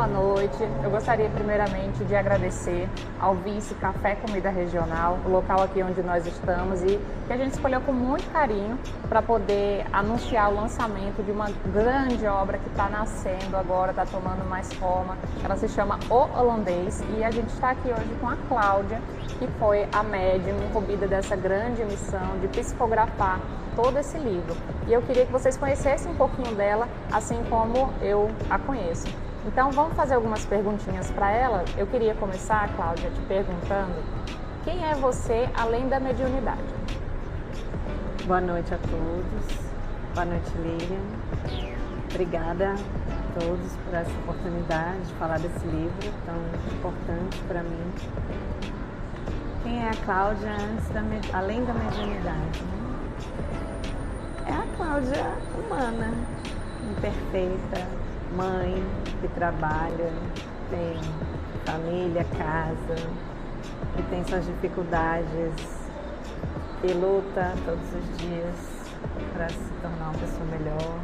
boa noite. Eu gostaria primeiramente de agradecer ao Vice Café Comida Regional, o local aqui onde nós estamos e que a gente escolheu com muito carinho para poder anunciar o lançamento de uma grande obra que está nascendo agora, está tomando mais forma. Ela se chama O Holandês e a gente está aqui hoje com a Cláudia, que foi a médium incumbida dessa grande missão de psicografar todo esse livro. E eu queria que vocês conhecessem um pouquinho dela, assim como eu a conheço. Então vamos fazer algumas perguntinhas para ela. Eu queria começar, Cláudia, te perguntando: quem é você além da mediunidade? Boa noite a todos. Boa noite, Lilian. Obrigada a todos por essa oportunidade de falar desse livro tão importante para mim. Quem é a Cláudia além da mediunidade? É a Cláudia humana, imperfeita, mãe que trabalha, tem família, casa, que tem suas dificuldades, que luta todos os dias para se tornar uma pessoa melhor,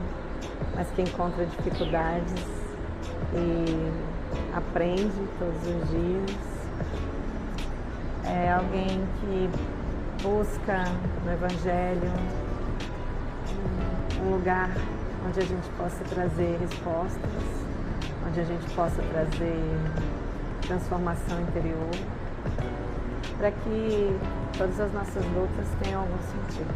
mas que encontra dificuldades e aprende todos os dias. É alguém que busca no Evangelho um lugar onde a gente possa trazer respostas, onde a gente possa trazer transformação interior, para que todas as nossas lutas tenham algum sentido.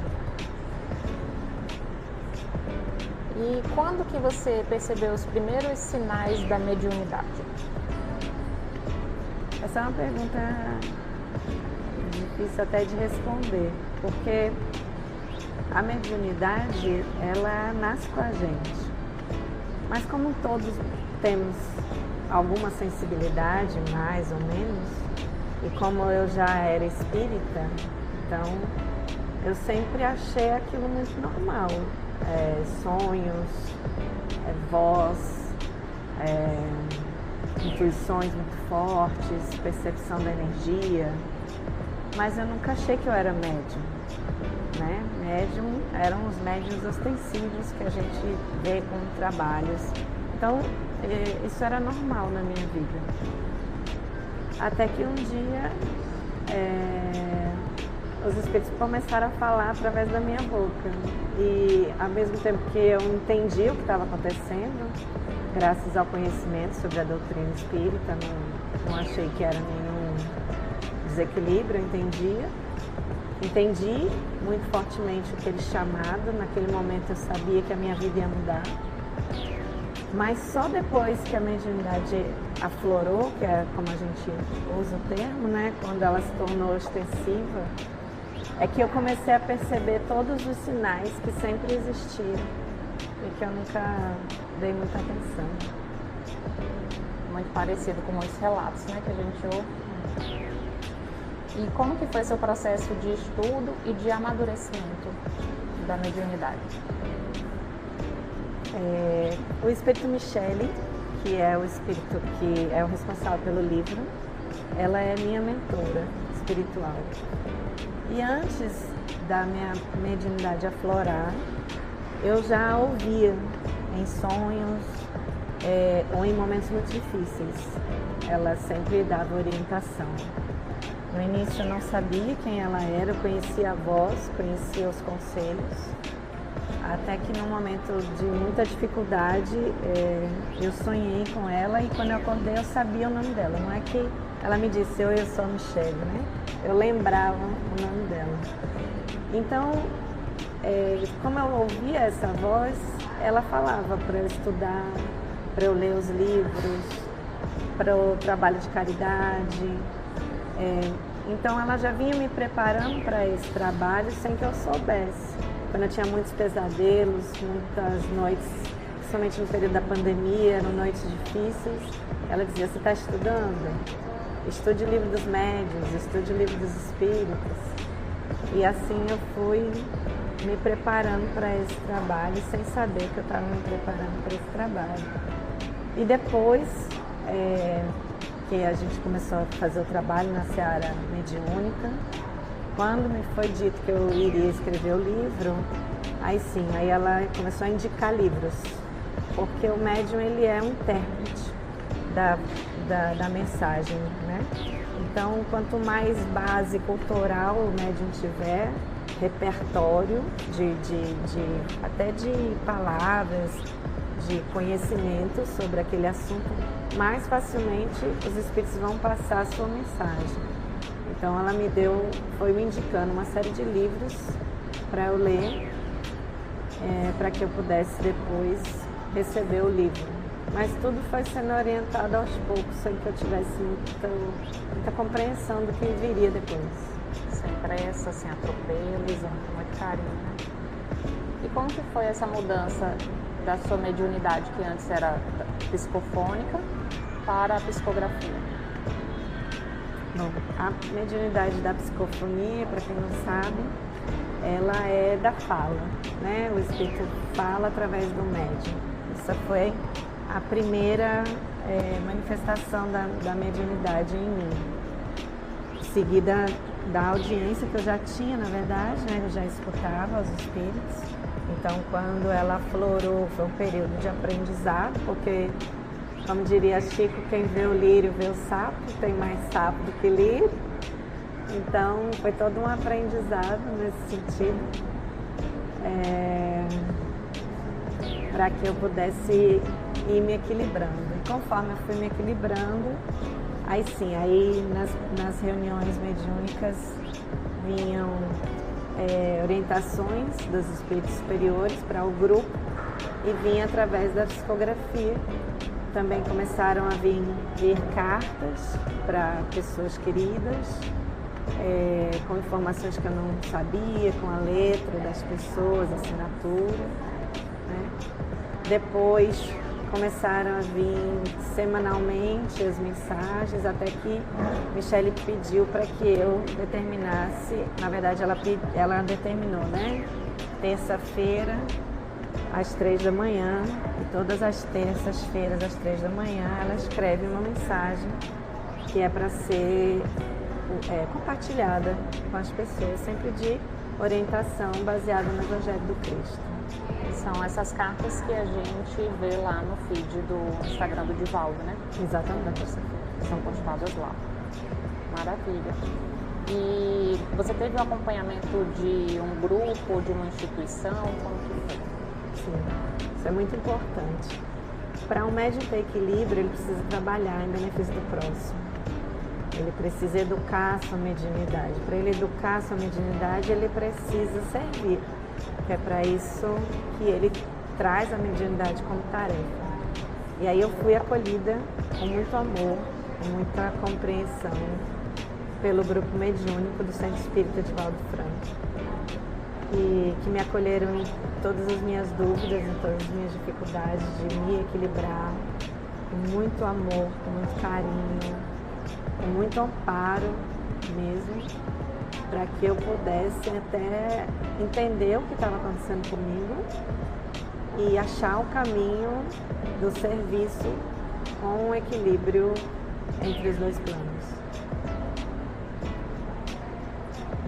E quando que você percebeu os primeiros sinais da mediunidade? Essa é uma pergunta difícil até de responder, porque a mediunidade, ela nasce com a gente, mas como todos temos alguma sensibilidade, mais ou menos, e como eu já era espírita, então eu sempre achei aquilo muito normal, sonhos, voz, intuições muito fortes, percepção da energia, mas eu nunca achei que eu era médium. Né? Médium eram os médiuns ostensivos que a gente vê com trabalhos. Então, isso era normal na minha vida. Até que um dia, os espíritos começaram a falar através da minha boca. E, ao mesmo tempo que eu entendi o que estava acontecendo, graças ao conhecimento sobre a doutrina espírita, não achei que era nenhum desequilíbrio, eu entendi muito fortemente aquele chamado. Naquele momento eu sabia que a minha vida ia mudar, mas só depois que a mediunidade aflorou, que é como a gente usa o termo, né? Quando ela se tornou ostensiva, é que eu comecei a perceber todos os sinais que sempre existiram e que eu nunca dei muita atenção. Muito parecido com muitos relatos, né, que a gente ouve. E como que foi seu processo de estudo e de amadurecimento da mediunidade? O espírito Michele, que é o espírito que é o responsável pelo livro, ela é minha mentora espiritual. E antes da minha mediunidade aflorar, eu já ouvia em sonhos ou em momentos muito difíceis. Ela sempre dava orientação. No início eu não sabia quem ela era, eu conhecia a voz, conhecia os conselhos, até que num momento de muita dificuldade eu sonhei com ela e quando eu acordei eu sabia o nome dela. Não é que ela me disse, eu sou Michele, né? Eu lembrava o nome dela. Então, como eu ouvia essa voz, ela falava para eu estudar, para eu ler os livros, para o trabalho de caridade. Então ela já vinha me preparando para esse trabalho sem que eu soubesse. Quando eu tinha muitos pesadelos, muitas noites, principalmente no período da pandemia, eram noites difíceis, ela dizia, você está estudando? Estude o livro dos médiuns, estude o livro dos espíritos. E assim eu fui me preparando para esse trabalho, sem saber que eu estava me preparando para esse trabalho. E depois que a gente começou a fazer o trabalho na seara mediúnica, quando me foi dito que eu iria escrever o livro, aí ela começou a indicar livros, porque o médium ele é um intérprete, da mensagem, né? Então, quanto mais base cultural o médium tiver, repertório até de palavras, de conhecimento sobre aquele assunto, mais facilmente os espíritos vão passar a sua mensagem. Então ela foi me indicando uma série de livros para eu ler, para que eu pudesse depois receber o livro. Mas tudo foi sendo orientado aos poucos, sem que eu tivesse muita compreensão do que viria depois. Sem pressa, sem atropelos, com muito carinho. E como que foi essa mudança da sua mediunidade, que antes era psicofônica, para a psicografia? Bom, a mediunidade da psicofonia, para quem não sabe, ela é da fala, né? O espírito fala através do médium. Essa foi a primeira manifestação da mediunidade em mim, seguida da audiência que eu já tinha, na verdade, né? Eu já escutava os espíritos. Então, quando ela aflorou, foi um período de aprendizado, porque, como diria Chico, quem vê o lírio vê o sapo, tem mais sapo do que lírio. Então, foi todo um aprendizado nesse sentido, para que eu pudesse ir me equilibrando. E conforme eu fui me equilibrando, aí sim, nas reuniões mediúnicas vinham orientações dos espíritos superiores para o grupo e vinha através da psicografia. Também começaram a vir cartas para pessoas queridas, com informações que eu não sabia, com a letra das pessoas, a assinatura, né? Depois começaram a vir semanalmente as mensagens, até que Michele pediu para que eu determinasse, na verdade ela determinou, né? Terça-feira, às 3 da manhã, e todas as terças-feiras, às 3 da manhã, ela escreve uma mensagem que é para ser compartilhada com as pessoas, sempre de orientação baseada no Evangelho do Cristo. São essas cartas que a gente vê lá no feed do Instagram do Divaldo, né? Exatamente. São postadas lá. Maravilha. E você teve um acompanhamento de um grupo, de uma instituição? Como que foi? Sim, isso é muito importante. Para um médium ter equilíbrio, ele precisa trabalhar em benefício do próximo. Ele precisa educar a sua mediunidade. Para ele educar a sua mediunidade, ele precisa servir. Que é para isso que ele traz a mediunidade como tarefa. E aí eu fui acolhida com muito amor, com muita compreensão pelo grupo mediúnico do Centro Espírita Divaldo Franco, e que me acolheram em todas as minhas dúvidas, em todas as minhas dificuldades de me equilibrar, com muito amor, com muito carinho, com muito amparo mesmo, para que eu pudesse até entender o que estava acontecendo comigo e achar o caminho do serviço com um equilíbrio entre os dois planos.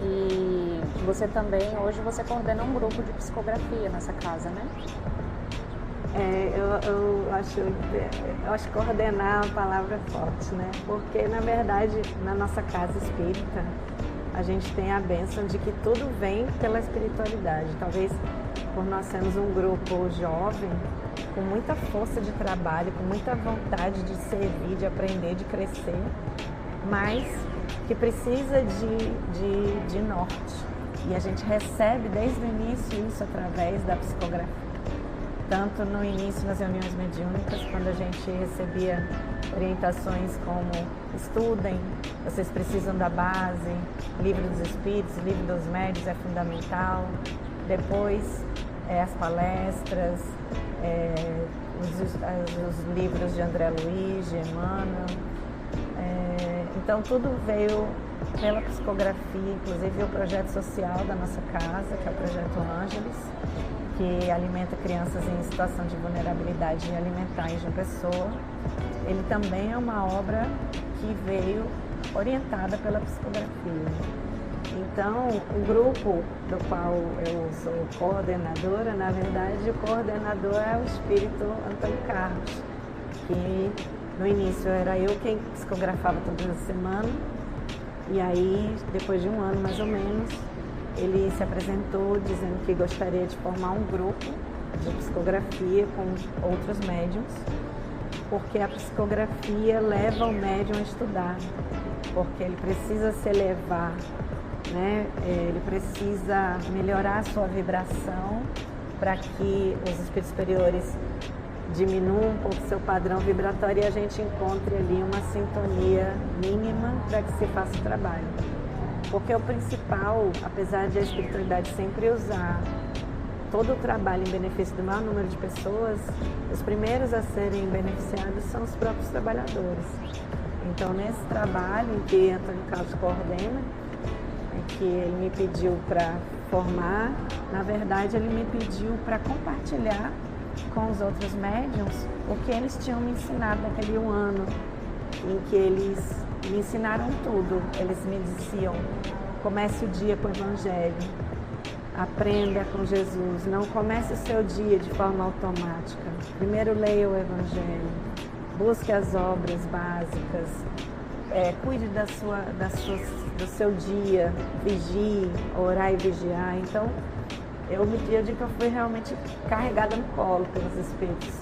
E você também, hoje você coordena um grupo de psicografia nessa casa, né? Eu acho que coordenar é uma palavra forte, né? Porque, na verdade, na nossa casa espírita, a gente tem a bênção de que tudo vem pela espiritualidade. Talvez por nós sermos um grupo jovem, com muita força de trabalho, com muita vontade de servir, de aprender, de crescer, mas que precisa de norte. E a gente recebe desde o início isso através da psicografia. Tanto no início, nas reuniões mediúnicas, quando a gente recebia orientações como estudem, vocês precisam da base, livro dos espíritos, livro dos médios é fundamental. Depois, as palestras, os livros de André Luiz, de Emmanuel. Então, tudo veio pela psicografia, inclusive o projeto social da nossa casa, que é o Projeto Ângeles, que alimenta crianças em situação de vulnerabilidade alimentar em João Pessoa. Ele também é uma obra que veio orientada pela psicografia. Então, o grupo do qual eu sou coordenadora, na verdade, o coordenador é o espírito Antônio Carlos, que No início era eu quem psicografava toda semana, e aí, depois de um ano mais ou menos, ele se apresentou dizendo que gostaria de formar um grupo de psicografia com outros médiums, porque a psicografia leva o médium a estudar, porque ele precisa se elevar, né? Ele precisa melhorar a sua vibração para que os espíritos superiores diminuam um pouco seu padrão vibratório e a gente encontre ali uma sintonia mínima para que se faça o trabalho. Porque o principal, apesar de a espiritualidade sempre usar todo o trabalho em benefício do maior número de pessoas, os primeiros a serem beneficiados são os próprios trabalhadores. Então, nesse trabalho em que Antônio Carlos coordena, em que ele me pediu para formar, na verdade ele me pediu para compartilhar com os outros médiums o que eles tinham me ensinado naquele um ano, em que eles me ensinaram tudo. Eles me diziam: comece o dia com o Evangelho, aprenda com Jesus, não comece o seu dia de forma automática. Primeiro leia o Evangelho, busque as obras básicas, cuide do seu dia, vigie, orar e vigiar. Então, eu digo que eu fui realmente carregada no colo pelos Espíritos.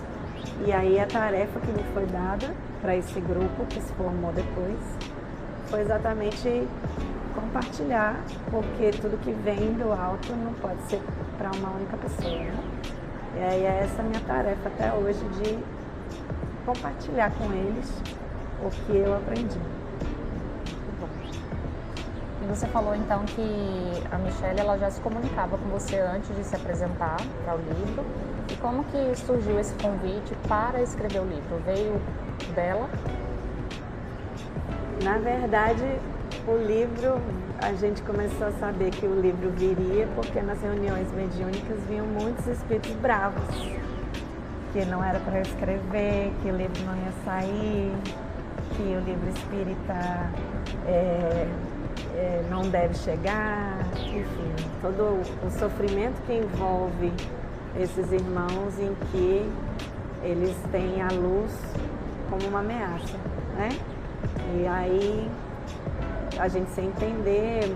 E aí a tarefa que me foi dada para esse grupo, que se formou depois, foi exatamente compartilhar, porque tudo que vem do alto não pode ser para uma única pessoa, né? E aí é essa a minha tarefa até hoje, de compartilhar com eles o que eu aprendi. E você falou então que a Michele ela já se comunicava com você antes de se apresentar para o livro. E como que surgiu esse convite para escrever o livro? Veio dela? Na verdade, o livro, a gente começou a saber que o livro viria porque nas reuniões mediúnicas vinham muitos espíritos bravos, que não era para eu escrever, que o livro não ia sair, que o livro espírita não deve chegar, enfim, todo o sofrimento que envolve esses irmãos, em que eles têm a luz como uma ameaça, né? E aí a gente sem entender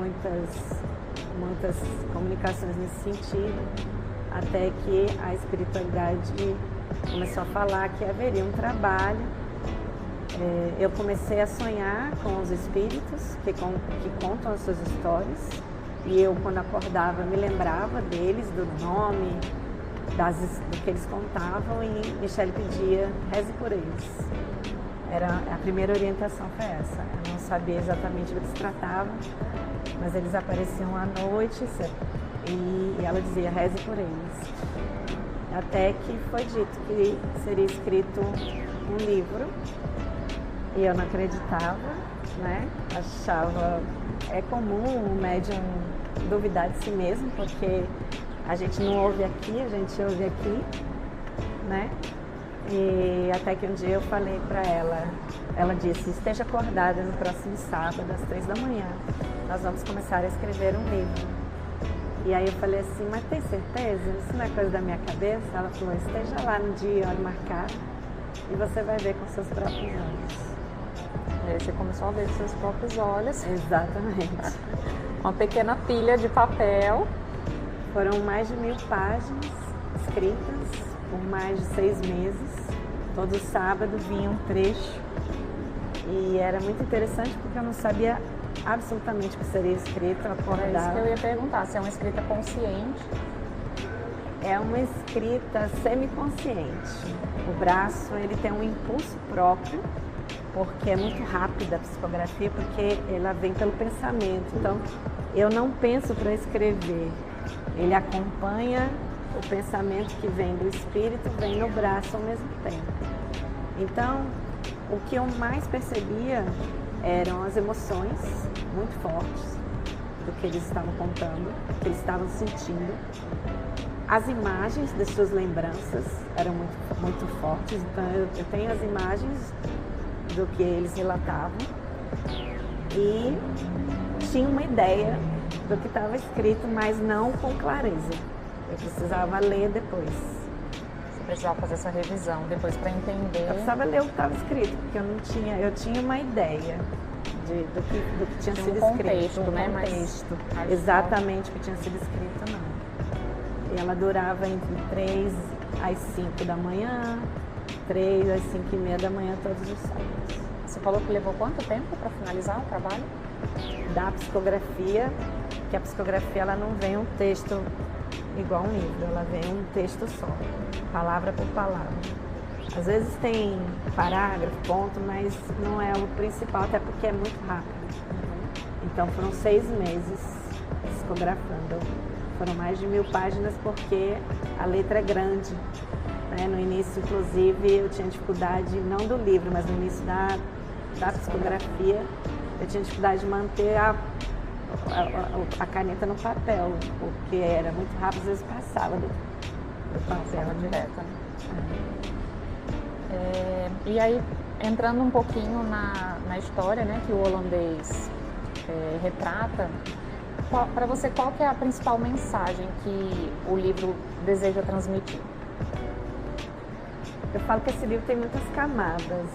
muitas comunicações nesse sentido, até que a espiritualidade começou a falar que haveria um trabalho. Eu comecei a sonhar com os espíritos que contam as suas histórias, e eu, quando acordava, me lembrava deles, do nome, do que eles contavam, e Michele pedia: reze por eles. A primeira orientação foi essa. Eu não sabia exatamente do que se tratava, mas eles apareciam à noite e ela dizia: reze por eles. Até que foi dito que seria escrito um livro, e eu não acreditava, né? Achava... É comum o médium duvidar de si mesmo, porque a gente não ouve aqui, a gente ouve aqui, né? E até que um dia eu falei para ela disse: esteja acordada no próximo sábado, às 3 da manhã, nós vamos começar a escrever um livro. E aí eu falei assim: mas tem certeza? Isso não é coisa da minha cabeça? Ela falou: esteja lá no dia, hora marcada, e você vai ver com seus próprios olhos. E aí você começou a ver com seus próprios olhos. Exatamente. Uma pequena pilha de papel. Foram mais de 1000 páginas escritas por mais de 6 meses. Todo sábado vinha um trecho. E era muito interessante porque eu não sabia absolutamente o que seria escrito. Eu acordava. É isso que eu ia perguntar, se é uma escrita consciente. É uma escrita semiconsciente. O braço, ele tem um impulso próprio, porque é muito rápida a psicografia, porque ela vem pelo pensamento. Então, eu não penso para escrever. Ele acompanha o pensamento que vem do espírito, vem no braço ao mesmo tempo. Então, o que eu mais percebia eram as emoções muito fortes do que eles estavam contando, do que eles estavam sentindo. As imagens das suas lembranças eram muito, muito fortes. Então, eu tenho as imagens do que eles relatavam e tinha uma ideia do que estava escrito, mas não com clareza. Eu precisava ler depois. precisava fazer essa revisão depois para entender. Eu precisava ler o que estava escrito, porque eu tinha uma ideia do que tinha sido contexto, escrito. Né? Contexto, exatamente o que tinha sido escrito, não. E ela durava entre 3 às 5 da manhã, 3 às 5:30 da manhã, todos os sábados. Você falou que levou quanto tempo para finalizar o trabalho? Da psicografia, que a psicografia ela não vem um texto igual um livro, ela vem um texto só, palavra por palavra. Às vezes tem parágrafo, ponto, mas não é o principal, até porque é muito rápido. Então foram 6 meses psicografando. Foram mais de 1000 páginas porque a letra é grande. Né? No início, inclusive, eu tinha dificuldade, não do livro, mas no início da psicografia, eu tinha dificuldade de manter a caneta no papel, porque era muito rápido, às vezes passava do papel direto. E aí, entrando um pouquinho na história, né, que o holandês retrata, para você, qual que é a principal mensagem que o livro deseja transmitir? Eu falo que esse livro tem muitas camadas,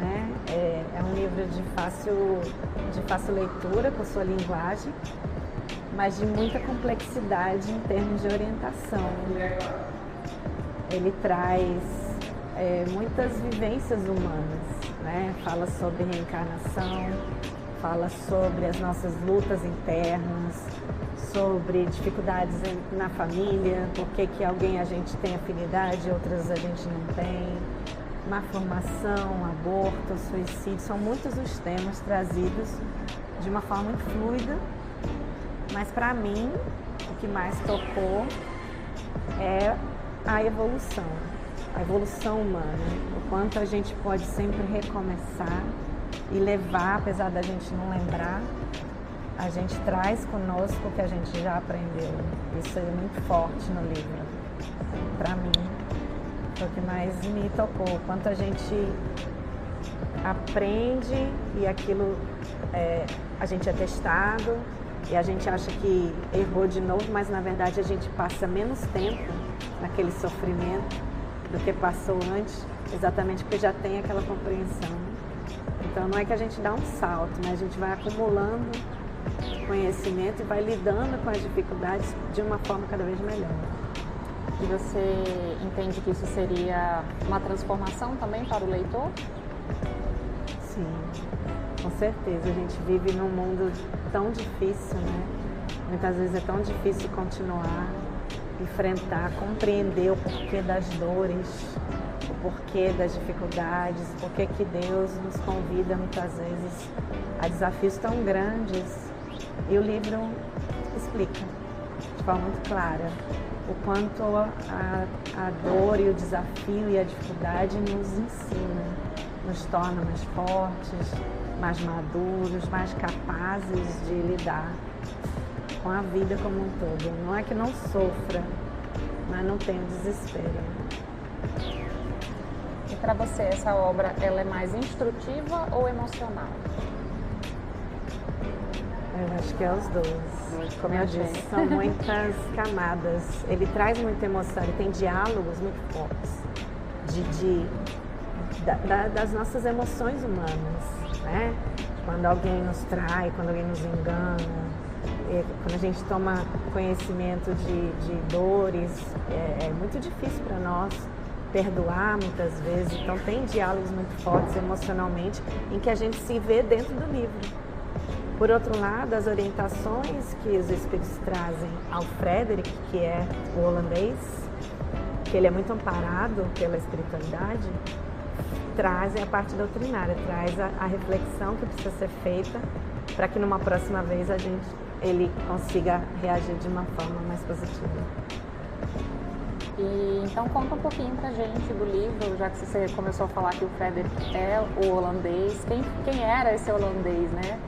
né? É um livro de fácil leitura por sua linguagem, mas de muita complexidade em termos de orientação. Ele traz muitas vivências humanas, né? Fala sobre reencarnação, fala sobre as nossas lutas internas, sobre dificuldades na família, por que alguém a gente tem afinidade, outras a gente não tem, má formação, aborto, suicídio, são muitos os temas trazidos de uma forma muito fluida, mas para mim o que mais tocou é a evolução humana, o quanto a gente pode sempre recomeçar e levar, apesar da gente não lembrar, a gente traz conosco o que a gente já aprendeu. Isso é muito forte no livro. Para mim, foi o que mais me tocou. Quanto a gente aprende e aquilo a gente é testado e a gente acha que errou de novo, mas na verdade a gente passa menos tempo naquele sofrimento do que passou antes, exatamente porque já tem aquela compreensão. Então não é que a gente dá um salto, mas a gente vai acumulando conhecimento e vai lidando com as dificuldades de uma forma cada vez melhor. E você entende que isso seria uma transformação também para o leitor? Sim, com certeza. A gente vive num mundo tão difícil, né? Muitas vezes é tão difícil continuar, enfrentar, compreender o porquê das dores, o porquê das dificuldades, o porquê que Deus nos convida muitas vezes a desafios tão grandes. E o livro explica de forma muito clara o quanto a dor e o desafio e a dificuldade nos ensina, nos torna mais fortes, mais maduros, mais capazes de lidar com a vida como um todo. Não é que não sofra, mas não tenha desespero. E para você, essa obra, ela é mais instrutiva ou emocional? Eu acho que é os dois. Como eu disse, são muitas camadas. Ele traz muita emoção, ele tem diálogos muito fortes das nossas emoções humanas, né? Quando alguém nos trai, quando alguém nos engana, quando a gente toma conhecimento de dores, é muito difícil para nós perdoar muitas vezes. Então tem diálogos muito fortes emocionalmente em que a gente se vê dentro do livro. Por outro lado, as orientações que os espíritos trazem ao Frederick, que é o holandês, que ele é muito amparado pela espiritualidade, trazem a parte doutrinária, traz a reflexão que precisa ser feita para que numa próxima vez ele consiga reagir de uma forma mais positiva. E então conta um pouquinho pra gente do livro, já que você começou a falar que o Frederick é o holandês. Quem era esse holandês, né?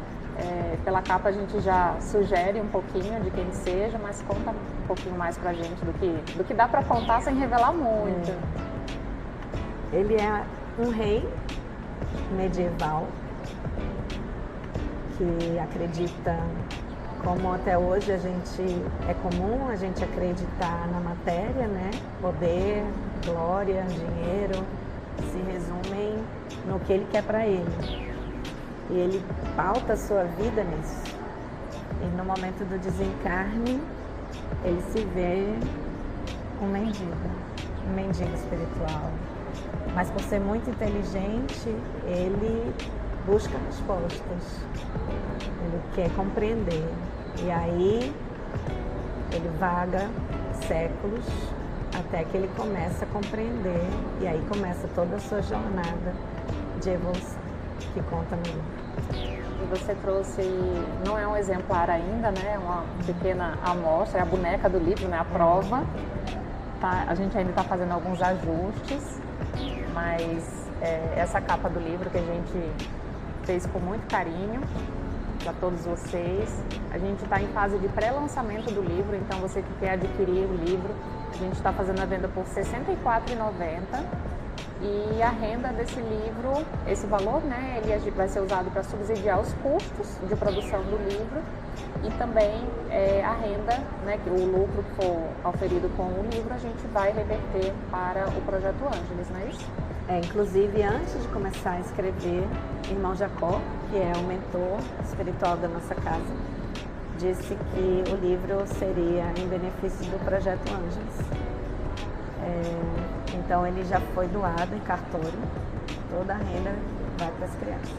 Pela capa a gente já sugere um pouquinho de quem seja, mas conta um pouquinho mais pra gente do que dá pra contar sem revelar muito. Ele é um rei medieval que acredita como até hoje é comum a gente acreditar na matéria, né? Poder, glória, dinheiro, se resumem no que ele quer para ele. E ele pauta a sua vida nisso. E no momento do desencarne, ele se vê um mendigo espiritual. Mas por ser muito inteligente, ele busca respostas. Ele quer compreender. E aí ele vaga séculos até que ele começa a compreender. E aí começa toda a sua jornada de evolução que conta no livro. E você trouxe, não é um exemplar ainda, né? Uma pequena amostra, é a boneca do livro, né? A prova. Tá? A gente ainda está fazendo alguns ajustes, mas essa capa do livro que a gente fez com muito carinho para todos vocês. A gente está em fase de pré-lançamento do livro, então você que quer adquirir o livro, a gente está fazendo a venda por R$ 64,90. E a renda desse livro, esse valor, né, ele vai ser usado para subsidiar os custos de produção do livro e também a renda, né, que o lucro que for auferido com o livro, a gente vai reverter para o Projeto Ângeles, não é isso? Inclusive, antes de começar a escrever, irmão Jacó, que é o mentor espiritual da nossa casa, disse que o livro seria em benefício do Projeto Ângeles. Então ele já foi doado em cartório, toda a renda vai para as crianças.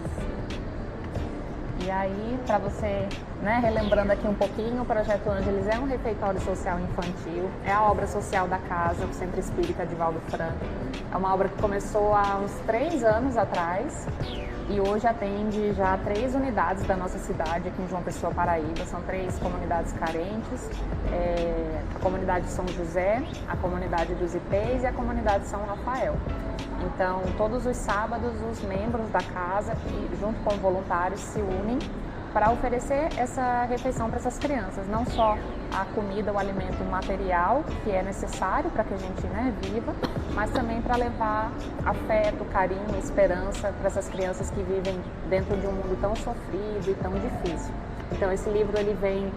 E aí, para você, né, relembrando aqui um pouquinho, o Projeto Ângeles é um refeitório social infantil, é a obra social da casa, o Centro Espírita Divaldo Franco. É uma obra que começou há uns 3 anos atrás e hoje atende já 3 unidades da nossa cidade aqui em João Pessoa, Paraíba. São 3 comunidades carentes, a comunidade São José, a comunidade dos Ipês e a comunidade São Rafael. Então, todos os sábados, os membros da casa, junto com voluntários, se unem para oferecer essa refeição para essas crianças. Não só a comida, o alimento material, que é necessário para que a gente, né, viva, mas também para levar afeto, carinho, esperança para essas crianças que vivem dentro de um mundo tão sofrido e tão difícil. Então, esse livro ele vem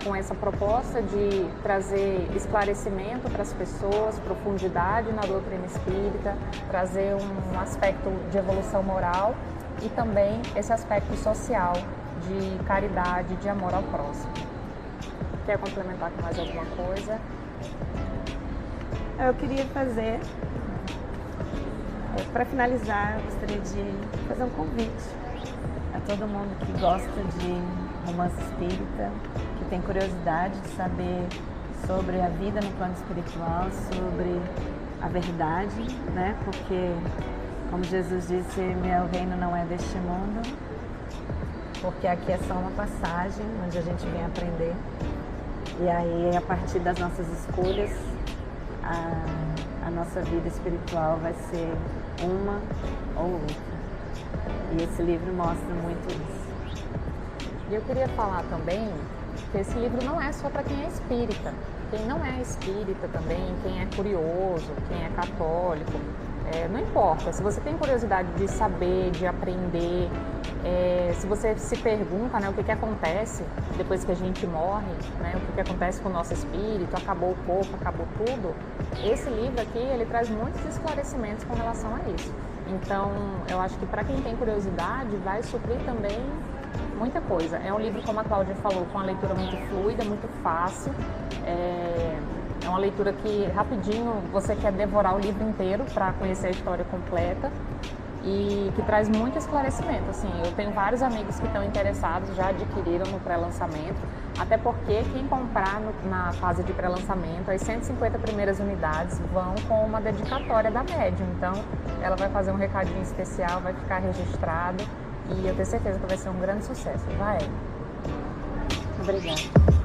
com essa proposta de trazer esclarecimento para as pessoas, profundidade na doutrina espírita, trazer um aspecto de evolução moral e também esse aspecto social, de caridade, de amor ao próximo. Quer complementar com mais alguma coisa? Eu queria fazer, para finalizar, eu gostaria de fazer um convite a todo mundo que gosta de romance espírita, que tem curiosidade de saber sobre a vida no plano espiritual, sobre a verdade, né? Porque, como Jesus disse, meu reino não é deste mundo, porque aqui é só uma passagem onde a gente vem aprender. E aí, a partir das nossas escolhas, a nossa vida espiritual vai ser uma ou outra. E esse livro mostra muito isso. E eu queria falar também que esse livro não é só para quem é espírita. Quem não é espírita também, quem é curioso, quem é católico, não importa. Se você tem curiosidade de saber, de aprender, se você se pergunta, né, o que acontece depois que a gente morre, né, o que acontece com o nosso espírito, acabou o corpo, acabou tudo, esse livro aqui ele traz muitos esclarecimentos com relação a isso. Então, eu acho que para quem tem curiosidade, vai suprir também muita coisa. É um livro, como a Cláudia falou, com uma leitura muito fluida, muito fácil. É uma leitura que, rapidinho, você quer devorar o livro inteiro para conhecer a história completa e que traz muito esclarecimento. Assim, eu tenho vários amigos que estão interessados, já adquiriram no pré-lançamento, até porque quem comprar na fase de pré-lançamento, as 150 primeiras unidades vão com uma dedicatória da médium. Então, ela vai fazer um recadinho especial, vai ficar registrado e eu tenho certeza que vai ser um grande sucesso. Vai! Obrigada.